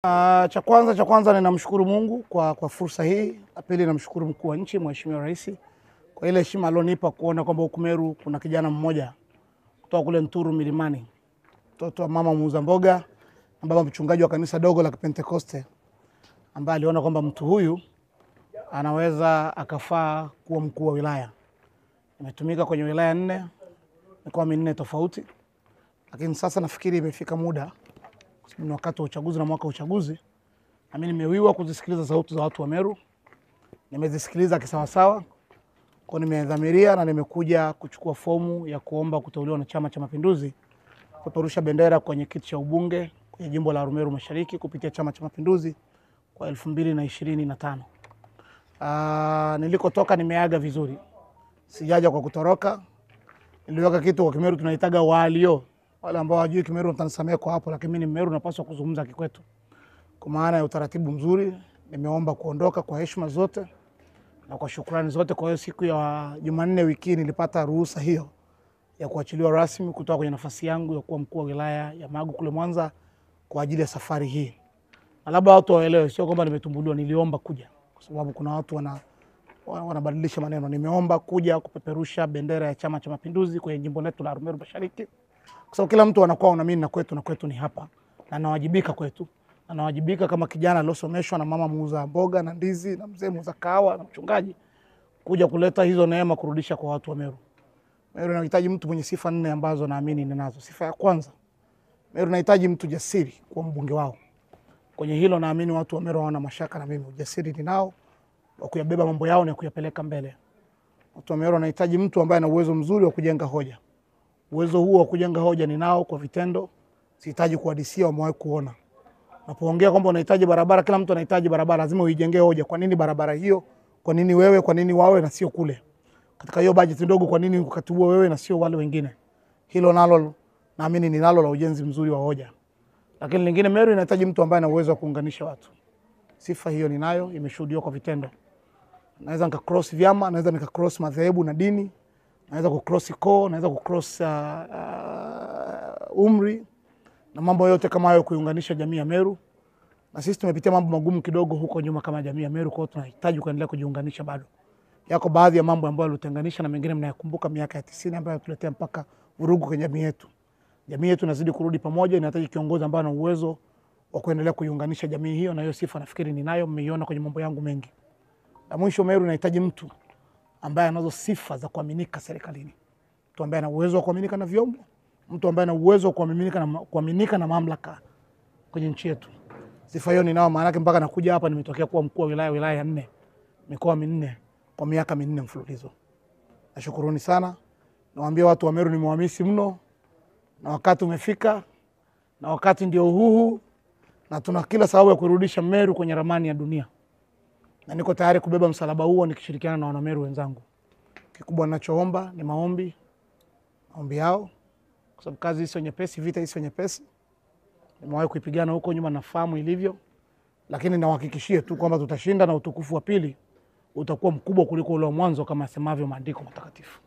Cha kwanza ninamshukuru Mungu kwa fursa hii. Pili namshukuru mkuu wa nchi Mheshimiwa Rais kwa ile heshima alionipa kuona kwamba huku Meru kuna kijana mmoja kutoka kule Nturu Milimani, mtoto wa mama muuza mboga na baba mchungaji wa kanisa dogo la Pentekoste, ambaye aliona kwamba mtu huyu anaweza akafaa kuwa mkuu wa wilaya. Nimetumika kwenye wilaya 4, mikoa 4 tofauti. Lakini sasa nafikiri imefika muda, kwa sababu ni wakati wa uchaguzi na mwaka wa uchaguzi, na mimi nimewiwa kuzisikiliza sauti za watu wa Meru. Nimezisikiliza kisawasawa, kwa nimedhamiria na nimekuja kuchukua fomu ya kuomba kuteuliwa na Chama cha Mapinduzi kupeperusha bendera kwenye kiti cha ubunge kwenye jimbo la Arumeru Mashariki kupitia Chama cha Mapinduzi kwa 2025. Nilikotoka nimeaga vizuri. Sijaja kwa kutoroka. Niliweka kitu kwa Kimeru tunaitaga walio. Wale ambao hawajui Kimeru mtanisamehe kwa hapo, lakini mimi ni Mmeru napaswa kuzungumza Kikwetu. Kwa maana ya utaratibu mzuri, nimeomba kuondoka kwa heshima zote na kwa shukrani zote. Kwa hiyo siku ya Jumanne wiki nilipata ruhusa hiyo ya kuachiliwa rasmi kutoka kwenye nafasi yangu ya kuwa mkuu wa wilaya ya Magu kule Mwanza kwa ajili ya safari hii. Na labda watu waelewe, sio kwamba nimetumbuliwa, niliomba kuja. Kwa sababu kuna watu wanabadilisha maneno. Nimeomba kuja kupeperusha bendera ya Chama cha Mapinduzi kwenye jimbo letu la Arumeru Mashariki. Kwa sababu kila mtu anakuwa unaamini na kwetu ni hapa. Na nawajibika kwetu. Na nawajibika kama kijana aliyosomeshwa na mama muuza mboga na ndizi na mzee muuza kahawa na mchungaji, kuja kuleta hizo neema kurudisha kwa watu wa Meru. Meru inahitaji mtu mwenye sifa 4 ambazo naamini ninazo. Sifa ya kwanza, Meru inahitaji mtu jasiri kwa mbunge wao. Kwenye hilo naamini watu wa Meru hawana mashaka na mimi. Ujasiri ninao wa kuyabeba mambo yao na kuyapeleka mbele. Watu wa Meru wanahitaji mtu ambaye ana uwezo mzuri wa kujenga hoja. Uwezo huo wa kujenga hoja ninao kwa vitendo. Sihitaji kuhadisia, wamewahi kuona. Unapoongea kwamba unahitaji barabara, kila mtu anahitaji barabara, lazima uijengee hoja. Kwa nini barabara hiyo? Kwa nini wewe? Kwa nini wawe na sio kule? Katika hiyo budget ndogo, kwa nini wakati huo wewe na sio wale wengine? Hilo nalo naamini ninalo la ujenzi mzuri wa hoja. Lakini lingine, Meru inahitaji mtu ambaye ana uwezo wa kuunganisha watu. Sifa hiyo ninayo, imeshuhudiwa kwa vitendo. Naweza nika cross vyama, naweza nika cross madhehebu na dini, naweza ku cross koo, naweza ku cross umri na mambo yote kama hayo, kuunganisha jamii ya Meru. Na sisi tumepitia mambo magumu kidogo huko nyuma kama jamii ya Meru, kwa hiyo tunahitaji kuendelea kujiunganisha bado. Yako baadhi ya mambo ambayo yalitenganisha na mengine mnayakumbuka miaka ya 90 ambayo yatuletea mpaka vurugu kwenye jamii yetu. Jamii yetu inazidi kurudi pamoja, inahitaji kiongozi ambaye ana uwezo wa kuendelea kuiunganisha jamii hiyo, na hiyo sifa nafikiri ninayo, mmeiona kwenye mambo yangu mengi. Na mwisho, Meru inahitaji mtu ambaye anazo sifa za kuaminika serikalini. Mtu ambaye ana uwezo wa kuaminika na vyombo, mtu ambaye ana uwezo wa kuaminika na mamlaka kwenye nchi yetu. Sifa hiyo ninao, maana yake mpaka nakuja hapa nimetokea kuwa mkuu wa wilaya 4, mikoa 4 kwa miaka 4 mfululizo. Nashukuruni sana. Nawaambia watu wa Meru nimewamisi mno, na wakati umefika, na wakati ndio huu, na tuna kila sababu ya kurudisha Meru kwenye ramani ya dunia. Na niko tayari kubeba msalaba huo nikishirikiana na wana Meru wenzangu. Kikubwa ninachoomba ni maombi yao, kwa sababu kazi hii sio nyepesi, vita hii sio nyepesi. Nimewahi kuipigana huko nyuma, nafahamu ilivyo, lakini nawahakikishia tu kwamba tutashinda, na utukufu wa pili utakuwa mkubwa kuliko ule wa mwanzo kama yasemavyo maandiko matakatifu.